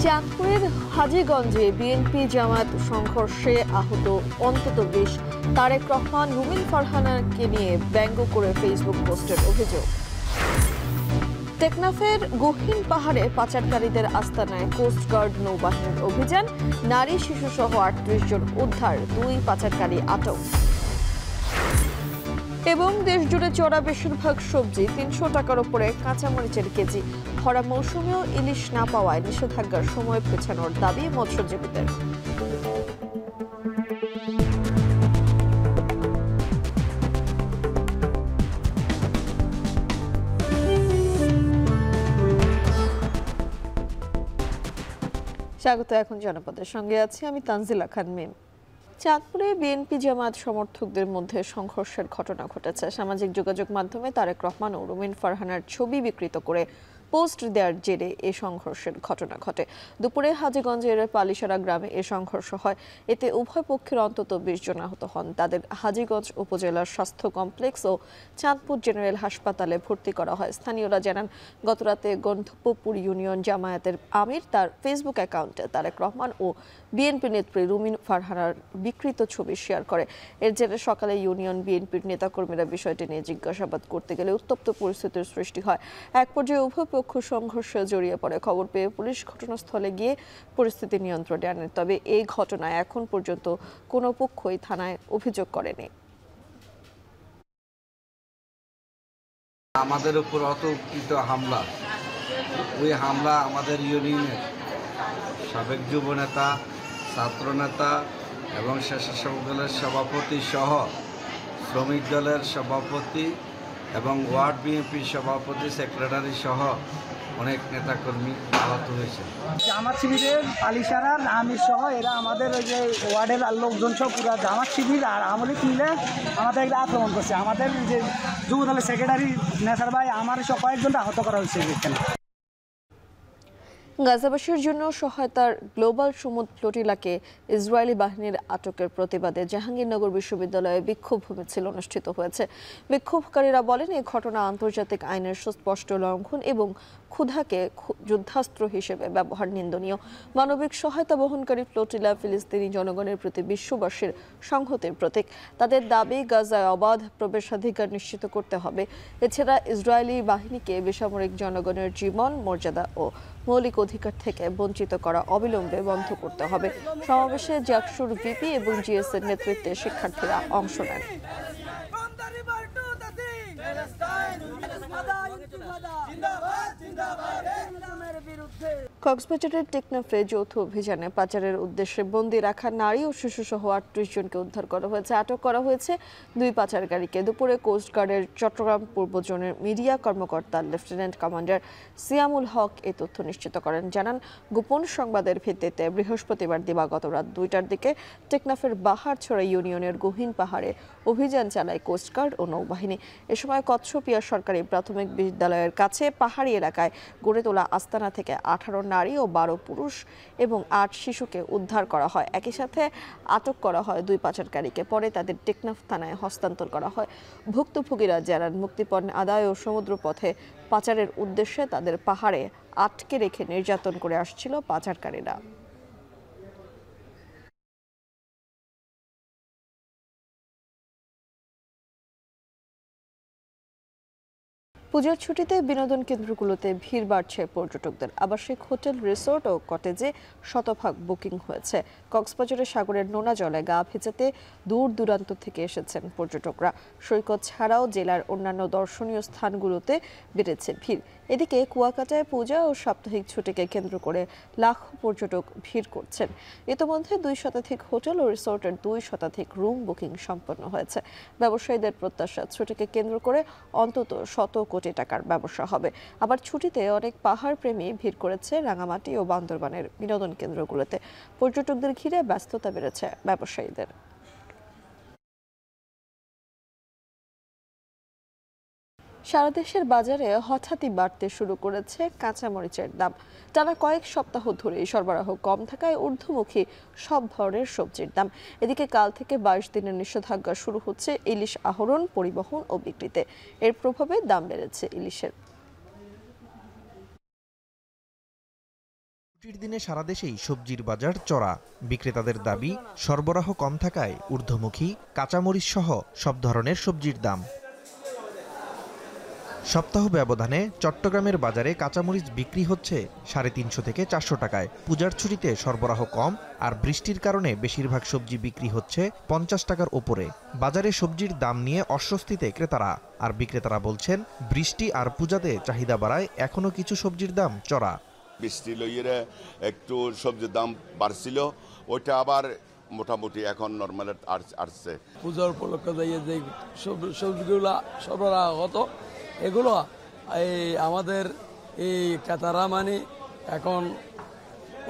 চাঁদপুরের হাজীগঞ্জে বিএনপি জামায়াত সংঘর্ষে আহত অন্তত ২০। তারেক রহমান রুমিন ফারহানাকে নিয়ে ব্যঙ্গ করে ফেসবুক পোস্টের অভিযোগ। টেকনাফের গহীন পাহাড়ে পাচারকারীদের আস্তানায় কোস্টগার্ড নৌবাহিনীর অভিযান, নারী শিশুসহ ৩৮ জন উদ্ধার, ২ পাচারকারী আটক। এবং দেশজুড়ে চড়া বেশিরভাগ সবজি ৩০০ টাকার উপরে কাঁচামরিচের কেজি। খরা মৌসুমেও ইলিশ না পাওয়ায় নিষেধাজ্ঞার সময় পেছানোর দাবি মৎস্যজীবীদের। স্বাগত। এখন জনপদের সঙ্গে আছি আমি তানজিলা খান মিম। চাঁদপুরে বিএনপি জামায়াত সমর্থকদের মধ্যে সংঘর্ষের ঘটনা ঘটেছে। সামাজিক যোগাযোগ মাধ্যমে তারেক রহমান ও রুমিন ফারহানার ছবি বিকৃত করে পোস্ট দেওয়ার জেরে এ সংঘর্ষের ঘটনা ঘটে। দুপুরে হাজীগঞ্জের পালিশারা গ্রামে এ সংঘর্ষ হয়। এতে উভয় পক্ষের অন্তত ২০ জন আহত হন। তাদের হাজীগঞ্জ উপজেলার স্বাস্থ্য কমপ্লেক্স ও চাঁদপুর জেনারেল হাসপাতালে ভর্তি করা হয়। স্থানীয়রা জানান, গতরাতে গন্ধপুর ইউনিয়ন জামায়াতের আমির তার ফেসবুক অ্যাকাউন্টে তারেক রহমান ও বিএনপি নেত্রী রুমিন ফারহানার বিকৃত ছবি শেয়ার করে। এর জেরে সকালে ইউনিয়ন বিএনপির নেতাকর্মীরা বিষয়টি নিয়ে জিজ্ঞাসাবাদ করতে গেলে উত্তপ্ত পরিস্থিতির সৃষ্টি হয়। এক পর্যায়ে উভয় পক্ষ সংঘর্ষে জড়িয়ে পড়ে। খবর পেয়ে পুলিশ ঘটনাস্থলে গিয়ে পরিস্থিতি নিয়ন্ত্রণে আনে। তবে এই ঘটনায় এখন পর্যন্ত কোনো পক্ষই থানায় অভিযোগ করেনি। আমাদের উপর অতর্কিত হামলা, ওই হামলা আমাদের ইউনিয়নের সাবেক যুবনেতা, ছাত্রনেতা এবং স্বেচ্ছাসেবক দলের সভাপতি সহ শ্রমিক দলের সভাপতি এবং ওয়ার্ড বিএনপির সভাপতি, সেক্রেটারি সহ অনেক নেতাকর্মী আহত হয়েছে। জামাত শিবিরের পালিশারার আমির সহ এরা আমাদের ওই যে ওয়ার্ডের লোকজন সব পুরো জামাত শিবির আর আমলি মিলে আমাদের আক্রমণ করছে। আমাদের যে যুব দলের সেক্রেটারি নেসার ভাই আমার সব কয়েকজন আহত করা হয়েছে এখানে। গাজাবাসীর জন্য সহায়তার গ্লোবাল সমুদ্র ফ্লোটিলাকে ইসরায়েলি বাহিনীর আটকের প্রতিবাদে জাহাঙ্গীরনগর বিশ্ববিদ্যালয়ে বিক্ষোভ মিছিল অনুষ্ঠিত হয়েছে। বিক্ষোভকারীরা বলেন, এই ঘটনা আন্তর্জাতিক আইনের সুস্পষ্ট লঙ্ঘন এবং ক্ষুধাকে যুদ্ধাস্ত্র হিসেবে ব্যবহার নিন্দনীয়। মানবিক সহায়তা বহনকারী ফ্লোটিলা ফিলিস্তিনি জনগণের প্রতি বিশ্ববাসীর সংহতির প্রতীক। তাদের দাবি, গাজায় অবাধ প্রবেশাধিকার নিশ্চিত করতে হবে। এছাড়া ইসরায়েলি বাহিনীকে বেসামরিক জনগণের জীবন, মর্যাদা ও মৌলিক অধিকার থেকে বঞ্চিত করা অবিলম্বে বন্ধ করতে হবে। সমাবেশে জাকসুর ভিপি এবং জিএসের নেতৃত্বে শিক্ষার্থীরা অংশ নেন। কক্সবাজারের টেকনাফে যৌথ অভিযানে পাচারের উদ্দেশ্যে বন্দী রাখা নারী ও শিশুসহ ৩৮ জনকে উদ্ধার করা হয়েছে। আটক করা হয়েছে ২ পাচারকারীকে। দুপুরে কোস্টগার্ডের চট্টগ্রাম পূর্ব জোনের মিডিয়া কর্মকর্তা লেফটেন্যান্ট কমান্ডার সিয়ামুল হক এ তথ্য নিশ্চিত করেন। জানান, গোপন সংবাদের ভিত্তিতে বৃহস্পতিবার দিবাগত রাত ২টার দিকে টেকনাফের বাহারছড়া ইউনিয়নের গহীন পাহাড়ে অভিযান চালায় কোস্টগার্ড ও নৌবাহিনী। এ সময় কচ্ছপিয়া সরকারি প্রাথমিক বিদ্যালয়ের কাছে পাহাড়ি এলাকায় গড়ে তোলা আস্তানা থেকে ১৮ নারী ও ১২ পুরুষ এবং ৮ শিশুকে উদ্ধার করা হয়। একই সাথে আটক করা হয় ২ পাচারকারীকে। পরে তাদের টেকনাফ থানায় হস্তান্তর করা হয়। ভুক্তভোগীরা জানান, মুক্তিপণ আদায় ও সমুদ্রপথে পাচারের উদ্দেশ্যে তাদের পাহাড়ে আটকে রেখে নির্যাতন করে আসছিল পাচারকারীরা। পূজার ছুটিতে বিনোদন কেন্দ্রগুলোতে ভিড় বাড়ছে পর্যটকদের। আবাসিক হোটেল, রিসোর্ট ও কটেজে শতভাগ বুকিং হয়েছে। কক্সবাজারের সাগরের নোনা জলে গা ভেজাতে দূর দূরান্ত থেকে এসেছেন পর্যটকরা। সৈকত ছাড়াও জেলার অন্যান্য দর্শনীয় স্থানগুলোতে বেড়েছে ভিড়। এদিকে কুয়াকাটায় পূজা ও সাপ্তাহিক ছুটিকে কেন্দ্র করে লাখো পর্যটক ভিড় করছেন। ইতিমধ্যে ২ শতাধিক হোটেল ও রিসোর্টের ২ শতাধিক রুম বুকিং সম্পন্ন হয়েছে। ব্যবসায়ীদের প্রত্যাশা, ছুটিকে কেন্দ্র করে অন্তত ১০০ কোটি টাকার ব্যবসা হবে। আবার ছুটিতে অনেক পাহাড় প্রেমী ভিড় করেছে রাঙামাটি ও বান্দরবানের বিনোদন কেন্দ্রগুলোতে। পর্যটকদের ঘিরে ব্যস্ততা বেড়েছে ব্যবসায়ীদের। সারা দেশের বাজারে হঠাৎই বাড়তে শুরু করেছে কাঁচামরিচের দাম। টানা কয়েক সপ্তাহ ধরে সরবরাহ কম থাকায় ঊর্ধ্বমুখী সব ধরনের সবজির দাম। এদিকে কাল থেকে ২২ দিনের নিষেধাজ্ঞা শুরু হচ্ছে ইলিশ আহরণ, পরিবহন ও বিক্রিতে। এর প্রভাবে দাম বেড়েছে ইলিশের। ছুটির দিনে সারা দেশেই সবজির বাজার চড়া। বিক্রেতাদের দাবি সরবরাহ কম থাকায় ঊর্ধ্বমুখী কাঁচামরিচ সহ সব ধরনের সবজির দাম। সপ্তাহ ব্যবধানে চট্টগ্রামের বাজারে কাঁচামরিচ বিক্রি হচ্ছে 350 থেকে 400 টাকায়। পূজার ছুটিতে সরবরাহ কম আর বৃষ্টির কারণে বেশিরভাগ সবজি বিক্রি হচ্ছে 50 টাকার ওপরে। বাজারে সবজির দাম নিয়ে অস্বস্তিতে ক্রেতারা, আর বিক্রেতারা বলছেন বৃষ্টি আর পূজাতে চাহিদা বাড়ায় এখনো কিছু সবজির দাম চড়া। বৃষ্টি লইয়ে একটু সবজির দাম বাড়ছিল, ওইটা আবার মোটামুটি এখন নর্মাল আসছে। পূজার উপলক্ষে যাইয়ে যে সবজিগুলো সরবরাহ হতো, এগুলো এই আমাদের এই ক্রেতারা মানে এখন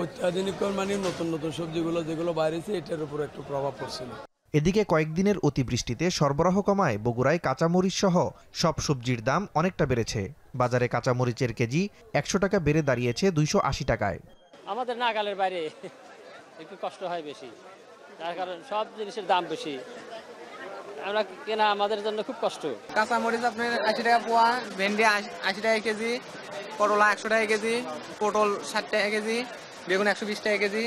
অত্যাধুনিক মানে নতুন নতুন সবজিগুলো যেগুলো বাইরেছে এটার উপর একটু প্রভাব পড়ছিল। এদিকে কয়েকদিনের অতিবৃষ্টিতে সরবরাহ কমায় বগুড়ায় কাঁচামরিচ সহ সব সবজির দাম অনেকটা বেড়েছে। বাজারে কাঁচামরিচের কেজি 100 টাকা বেড়ে দাঁড়িয়েছে 280 টাকায়। আমাদের নাগালের বাইরে একটু কষ্ট হয় বেশি, যার কারণে সব জিনিসের দাম বেশি, আমরা কেনা আমাদের জন্য খুব কষ্ট। কাঁচামরিচ আপনার 80 টাকা পোয়া, ভেন্ডি 80 টাকা কেজি, করলা 100 টাকা কেজি, পটল 60 টাকা কেজি, বেগুন 120 টাকা কেজি।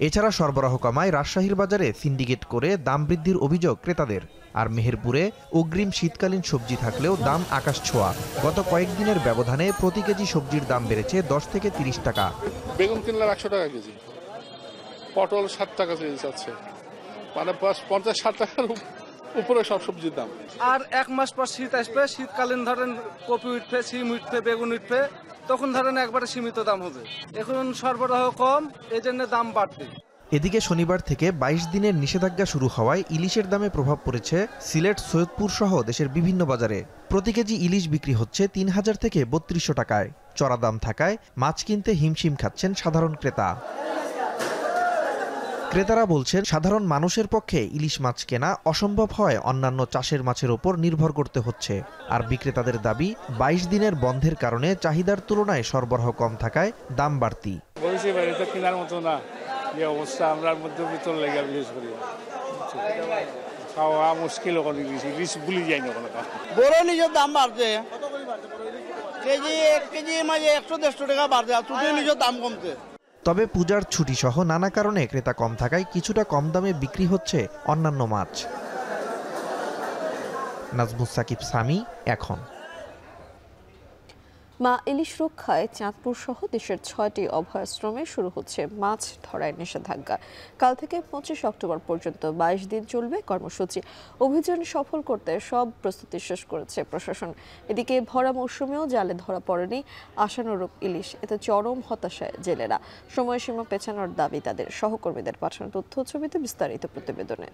এছাড়া সরবরাহ কমায় রাজশাহীর বাজারে সিন্ডিকেট করে দাম বৃদ্ধির অভিযোগ ক্রেতাদের। আর মেহেরপুরে অগ্রিম শীতকালীন সবজি থাকলেও দাম আকাশ ছোঁয়া। গত কয়েকদিনের ব্যবধানে প্রতি কেজি সবজির দাম বেড়েছে 10 থেকে 30 টাকা। বেগুন কিনলে 100 টাকা কেজি, পটল 60 টাকা কেজি যাচ্ছে, মানে 50-60 টাকার উপরে সব সবজির দাম। আর 1 মাস পর শীত আসবে, শীতকালীন ধরেন কপি উঠবে, সিম উঠবে, বেগুন উঠবে, তখন ধরেন একবারে সীমিত দাম হবে। এখন সরবরাহ কম, এই জন্য দাম বাড়বে। এদিকে শনিবার থেকে 22 দিনের নিষেধাজ্ঞা শুরু হওয়ায় ইলিশের দামে প্রভাব পড়েছে সিলেট, সৈয়দপুর সহ দেশের বিভিন্ন বাজারে। প্রতি কেজি ইলিশ বিক্রি হচ্ছে 3000 থেকে 3200 টাকায়। চড়া দাম থাকায় মাছ কিনতে হিমশিম খাচ্ছেন সাধারণ ক্রেতা। ক্রেতারা বলছেন সাধারণ মানুষের পক্ষে ইলিশ মাছ কেনা অসম্ভব হয়, অন্যান্য চাষের মাছের ওপর নির্ভর করতে হচ্ছে। আর বিক্রেতাদের দাবি 22 দিনের বন্ধের কারণে চাহিদার তুলনায় সরবরাহ কম থাকায় দাম বাড়তি। কেনার মতো না যে অবস্থা, আমরা মধ্যবিত্ত লেগে বিশেষ করি খাওয়া মুশকিল করে দিয়েছি, ইলিশ ভুলি যাই না কোনো। বড় নিজের দাম বাড়ছে, কেজি 1 কেজি মাঝে 100-150 টাকা বাড়ছে, আর ছুটি নিজের দাম কমছে। তবে পূজার ছুটি সহ নানা কারণে ক্রেতা কম থাকায় কিছুটা কম দামে বিক্রি হচ্ছে অন্যান্য মাছ। নাজমুস সাকিব সামি, এখন। মা ইলিশ রক্ষায় চাঁদপুর সহ দেশের 6টি অভয়াশ্রমে শুরু হচ্ছে মাছ ধরায় নিষেধাজ্ঞা। কাল থেকে 25 অক্টোবর পর্যন্ত 22 দিন চলবে কর্মসূচি। অভিযান সফল করতে সব প্রস্তুতি শেষ করেছে প্রশাসন। এদিকে ভরা মৌসুমেও জালে ধরা পড়েনি আশানুরূপ ইলিশ, এতে চরম হতাশায় জেলেরা। সময়সীমা পেছানোর দাবি তাদের। সহকর্মীদের পাঠানো তথ্য ছবিতে বিস্তারিত প্রতিবেদনে।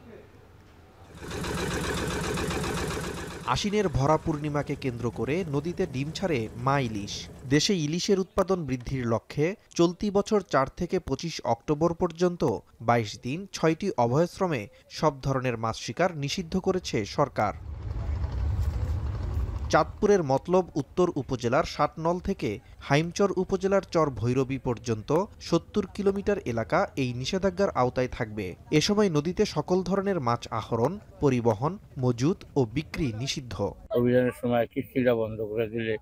আশ্বিনের ভরা পূর্ণিমাকে কেন্দ্র করে নদীতে ডিম ছাড়ে মা ইলিশ। দেশে ইলিশের উৎপাদন বৃদ্ধির লক্ষ্যে চলতি বছর 4 থেকে 25 অক্টোবর পর্যন্ত 22 দিন 6টি অভয়াশ্রমে সব ধরনের মাছ শিকার নিষিদ্ধ করেছে সরকার। চাঁদপুরের মতলব উত্তর উপজেলার 7 নল থেকে হাইমচর উপজেলার চর ভৈরবী পর্যন্ত 70 কিলোমিটার এলাকা এই নিষেধাজ্ঞার আওতায় থাকবে। এ সময় নদীতে সকল ধরনের মাছ আহরণ, পরিবহন, মজুত ও বিক্রি নিষিদ্ধ। অভিযানের সময় কিস্তিটা বন্ধ করে দিলে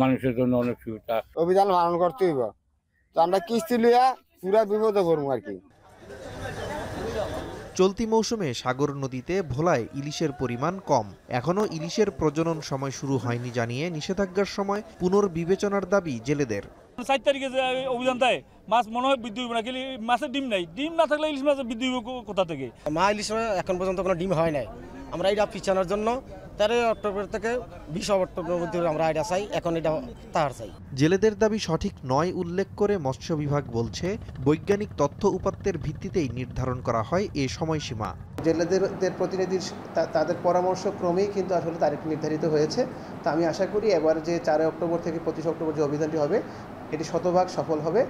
মানুষের জন্য অনেক সুবিধা। অভিযান পালন করতে হইব, তো আমরা কিস্তি লিয়া পুরা বিপদে পড়বো আর কি। চলতি মৌসুমে সাগর নদীতে ভোলায় ইলিশের পরিমাণ কম। এখনও ইলিশের প্রজনন সময় শুরু হয়নি জানিয়ে নিষেধাজ্ঞার সময় পুনর্বিবেচনার দাবি জেলেদের। 4 তারিখে যে অভিযান দেয়, মাছ মনে হয় বৃদ্ধি হবে না, কিন্তু মাছের ডিম নাই। ডিম না থাকলে ইলিশ মাছের বৃদ্ধি হবে কোথা থেকে? মা ইলিশ এখন পর্যন্ত কোনো ডিম হয় নাই। আমরা এটা পিছানোর জন্য 13 অক্টোবর থেকে 20 অক্টোবরের মধ্যে আমরা এটা চাই, এখন এটা তার চাই। জেলেদের দাবি সঠিক নয় উল্লেখ করে মৎস্য বিভাগ বলছে বৈজ্ঞানিক তথ্য উপাত্তের ভিত্তিতেই নির্ধারণ করা হয় এ সময়সীমা। জেলেদের প্রতিনিধির তাদের পরামর্শ ক্রমেই কিন্তু আসলে তারিখ নির্ধারিত হয়েছে। তো আমি আশা করি এবার যে 4 অক্টোবর থেকে 25 অক্টোবর যে অভিযানটি হবে এটি শতভাগ সফল হবে।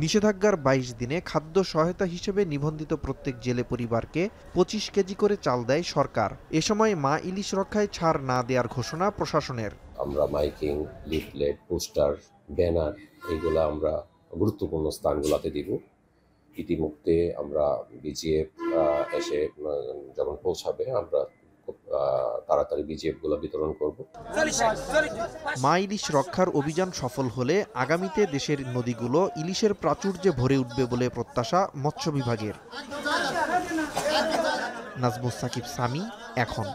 নিষেধাজ্ঞার 22 দিনে খাদ্য সহায়তা হিসেবে নিবন্ধিত প্রত্যেক জেলে পরিবারকে 25 কেজি করে চাল দেয় সরকার। এ সময় মা ইলিশ রক্ষায় ছাড় না দেওয়ার ঘোষণা প্রশাসনের। আমরা মাইকিং, লিফলেট, পোস্টার, ব্যানার এইগুলা আমরা গুরুত্বপূর্ণ স্থানগুলোতে দিব। ইতিমধ্যে আমরা বিজিএফ এসে যখন পৌঁছাবে আমরা খুব তাড়াতাড়ি বিজিএফগুলো বিতরণ করব। মা ইলিশ রক্ষার অভিযান সফল হলে আগামীতে দেশের নদীগুলো ইলিশের প্রাচুর্যে ভরে উঠবে বলে প্রত্যাশা মৎস্য বিভাগের। নাজমুস সাকিব সামি, এখন।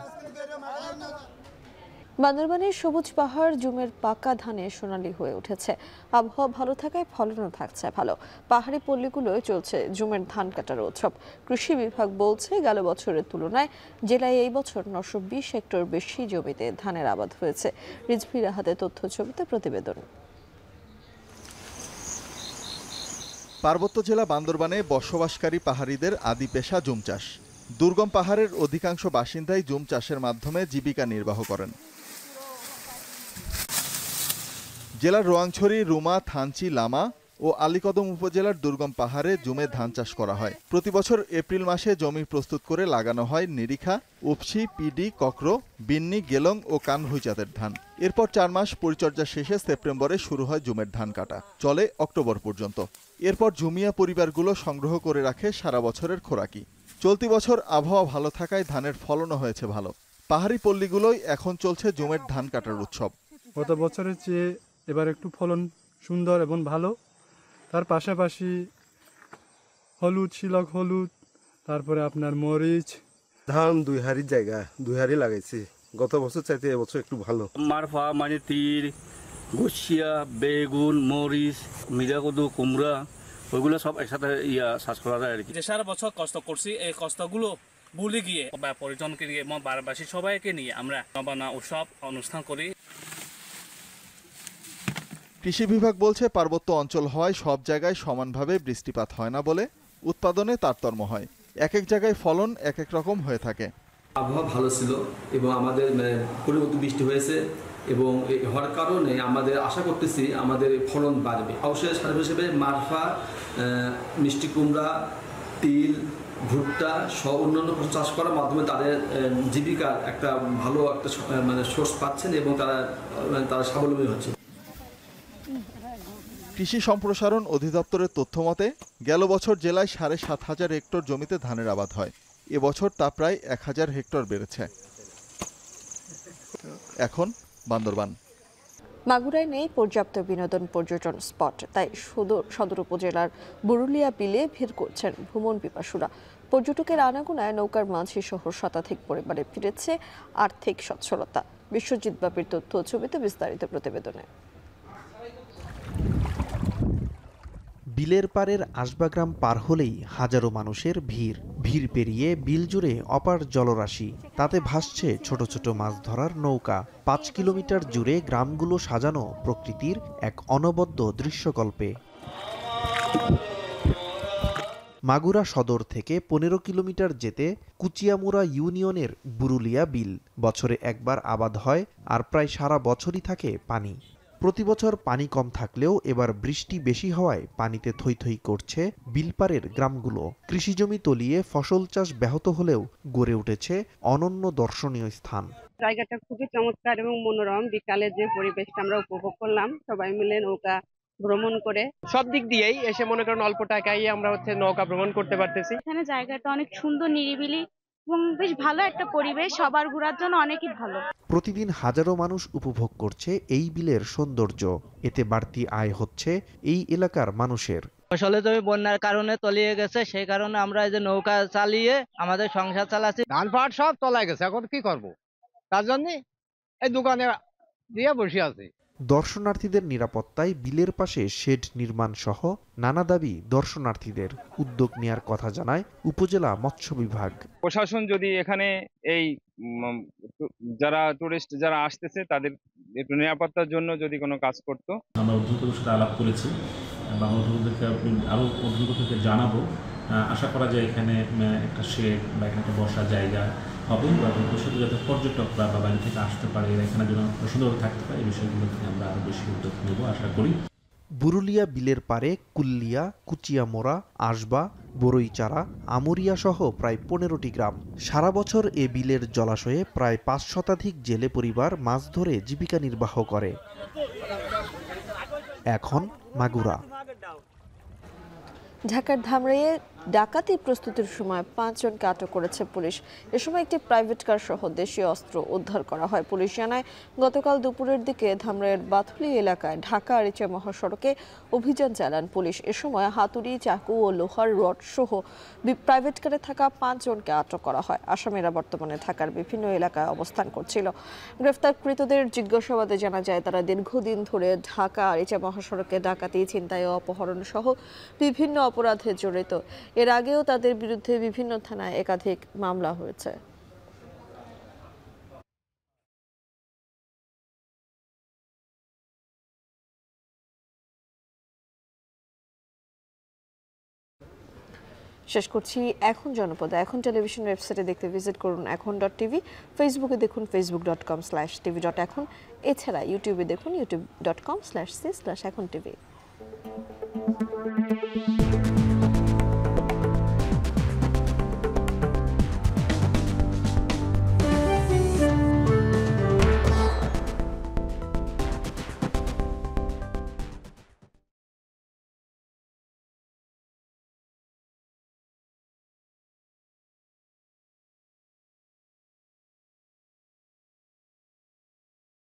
বান্দরবানের সবুজ পাহাড় জুমের পাকা ধানে সোনালী হয়ে উঠেছে। আবহাওয়া ভালো থাকায় ফলনও থাকছে ভালো। পাহাড়ি পল্লীগুলোয় চলছে জুমের ধান কাটার উৎসব। কৃষি বিভাগ বলছে গেল বছরের তুলনায় জেলায় এই বছর 920 হেক্টর বেশি জমিতে ধানের আবাদ হয়েছে। রিজভী রাহাতের তথ্য ছবিতে প্রতিবেদন। পার্বত্য জেলা বান্দরবানে বসবাসকারী পাহাড়িদের আদি পেশা জুম চাষ। দুর্গম পাহাড়ের অধিকাংশ বাসিন্দাই জুম চাষের মাধ্যমে জীবিকা নির্বাহ করেন। জেলার রোয়াংছড়ি, রুমা, থানচি, লামা ও আলীকদম উপজেলার দুর্গম পাহাড়ে জুমে ধান চাষ করা হয়। প্রতি বছর এপ্রিল মাসে জমি প্রস্তুত করে লাগানো হয় নিরিখা, উপসি, পিডি, ককরো, বিন্নি, গেলং ও কানভুই জাতের ধান। এরপর 4 মাস পরিচর্যা শেষে সেপ্টেম্বরে শুরু হয় জুমের ধান কাটা, চলে অক্টোবর পর্যন্ত। এরপর জুমিয়া পরিবারগুলো সংগ্রহ করে রাখে সারা বছরের খোরাকি। চলতি বছর আবহাওয়া ভালো থাকায় ধানের ফলনও হয়েছে ভালো। পাহাড়ি পল্লীগুলোয় এখন চলছে জুমের ধান কাটার উৎসব। গত বছরের চেয়ে এবার একটু ফলন সুন্দর এবং ভালো। তার পাশাপাশি হলুদ, শিলক হলুদ, তারপরে আপনার মরিচ। ধান 2 হাড়ির জায়গা 2 হাড়ি লাগাইছি। গত বছর চাইতে এবছর একটু ভালো। মারফা, মানে তীর, গুছিয়া, বেগুন, মরিচ, মিরাকদু, কুমড়া, ওইগুলো সব একসাথে চাষ করা যায় আর কি। যে সারা বছর কষ্ট করছি, এই কষ্টগুলো ভুলে গিয়ে বা পরিজনকে নিয়ে বারবাসী সবাইকে নিয়ে আমরা নবান্ন উৎসব অনুষ্ঠান করি। কৃষি বিভাগ বলছে পার্বত্য অঞ্চল হওয়ায় সব জায়গায় সমানভাবে বৃষ্টিপাত হয় না বলে উৎপাদনে তারতম্য হয়। এক এক জায়গায় ফলন এক এক রকম হয়ে থাকে। আবহাওয়া ভালো ছিল এবং আমাদের পরিবর্তিত বৃষ্টি হয়েছে এবং হওয়ার কারণে আমাদের আশা করতেছি আমাদের ফলন বাড়বে। ঔষধের সার হিসেবে মারফা, মিষ্টি কুমড়া, তিল, ভুট্টা সহ অন্যান্য চাষ করার মাধ্যমে তাদের জীবিকার একটা ভালো একটা সোর্স পাচ্ছেন এবং তারা স্বাবলম্বী হচ্ছে। কৃষি সম্প্রসারণ অধিদপ্তরের তথ্য মতে গেল বছর জেলায় 7,500 হেক্টর জমিতে ধানের আবাদ হয়। এবছর তা প্রায় 1000 হেক্টর বেড়েছে। এখন বান্দরবান। মাগুরায় নেই পর্যাপ্ত বিনোদন পর্যটন স্পট, তাই সদর উপজেলার বুরুলিয়া বিলে ভিড় করছেন ভ্রমণ পিপাসুরা। পর্যটকের আনাগোনায় নৌকার মাঝি সহ শতাধিক পরিবারে ফিরেছে আর্থিক সচ্ছলতা। বিশ্বজিৎ বাপির তথ্য ছবিতে বিস্তারিত প্রতিবেদনে। বিলের পাড়ের আসবাগ্রাম পার হলেই হাজারো মানুষের ভিড় পেরিয়ে বিল জুড়ে অপার জলরাশি, তাতে ভাসছে ছোট ছোট মাছ ধরার নৌকা। 5 কিলোমিটার জুড়ে গ্রামগুলো সাজানো প্রকৃতির এক অনবদ্য দৃশ্যকল্পে। মাগুরা সদর থেকে 15 কিলোমিটার যেতে কুচিয়ামুড়া ইউনিয়নের বুরুলিয়া বিল। বছরে একবার আবাদ হয় আর প্রায় সারা বছরই থাকে পানি। প্রতি বছর পানি কম থাকলেও এবার বৃষ্টি বেশি হওয়ায় পানিতে থই থই করছে বিলপাড়ের গ্রামগুলো। কৃষিজমি তলিয়ে ফসল চাষ ব্যাহত হলেও গড়ে উঠেছে অনন্য দর্শনীয় স্থান। জায়গাটা খুবই চমৎকার এবং মনোরম। বিকালে যে পরিবেশটা আমরা উপভোগ করলাম, সবাই মিলে নৌকা ভ্রমণ করে, সব দিক দিয়েই এসে মনে করেন অল্প টাকায় আমরা নৌকা ভ্রমণ করতে পারতেছি। এখানে জায়গাটা অনেক সুন্দর, নিরিবিলি এবং বেশ ভালো একটা পরিবেশ, সবার ঘোরার জন্য অনেকই ভালো। প্রতিদিন হাজারো মানুষ উপভোগ করছে এই বিলের সৌন্দর্য। এতে বাড়তি আয় হচ্ছে এই এলাকার মানুষের। ফসলের জমি বন্যার কারণে তলিয়ে গেছে, সেই কারণে আমরা এই যে নৌকা চালিয়ে আমাদের সংসার চালাচ্ছি। ধান পাট সব তলায় গেছে, এখন কি করব? তার জন্য এই দোকানে দিয়ে বসে আছি। দর্শনার্থীদের নিরাপত্তায় বিলের পাশে শেড নির্মাণ সহ নানা দাবি দর্শনার্থীদের। উদ্যোগ নেয়ার কথা জানায় উপজেলা মৎস্য বিভাগ। প্রশাসন যদি এখানে এই যারা টুরিস্ট যারা আসতেছে তাদের একটু নিরাপত্তার জন্য যদি কোনো কাজ করতো। আমরা অধিকৃতদের সাথে আলাপ করেছি এবং অধিকৃতদেরকে আরও অধিকৃতদেরকে জানাবো। আশা করা যায় এখানে একটা শেড বা এখানে একটা বসার জায়গা হবে, বা ভবিষ্যতে যাতে পর্যটকরা বা বাইরে থেকে আসতে পারে, এখানে যেন সুন্দরভাবে থাকতে পারে, এই বিষয়গুলো থেকে আমরা আরও বেশি উদ্যোগ নেব আশা করি। বুরুলিয়া বিলের পারে কুল্লিয়া, কুচিয়ামোড়া, আশবা, বরইচারা, আমুরিয়া সহ প্রায় 15টি গ্রাম। সারা বছর এ বিলের জলাশয়ে প্রায় 5 শতাধিক জেলে পরিবার মাছ ধরে জীবিকা নির্বাহ করে। এখন মাগুরা। ঢাকার ধামরাইয়ে ডাকাতি প্রস্তুতির সময় 5 জনকে আটক করেছে পুলিশ। এ সময় একটি প্রাইভেট কার সহ দেশীয় অস্ত্র উদ্ধার করা হয়। পুলিশ জানায়, গতকাল দুপুরের দিকে ধামরাইয়ের বাথুলি এলাকায় ঢাকা আরিচা মহাসড়কে অভিযান চালান পুলিশ। এ সময় হাতুড়ি, চাকু ও লোহার রড সহ প্রাইভেট কারে থাকা 5 জনকে আটক করা হয়। আসামিরা বর্তমানে ঢাকার বিভিন্ন এলাকায় অবস্থান করছিল। গ্রেফতারকৃতদের জিজ্ঞাসাবাদে জানা যায়, তারা দীর্ঘদিন ধরে ঢাকা আরিচা মহাসড়কে ডাকাতি, ছিনতাই ও অপহরণ সহ বিভিন্ন অপরাধে জড়িত। এর আগেও তাদের বিরুদ্ধে বিভিন্ন থানায় একাধিক মামলা হয়েছে। শেষ করছি এখন জনপদে। এখন টেলিভিশন ওয়েবসাইটে দেখতে ভিজিট করুন এখন.tv, ফেসবুকে দেখুন facebook.com/tv.এখন, এছাড়া ইউটিউবে দেখুন youtube.com/c/echontv।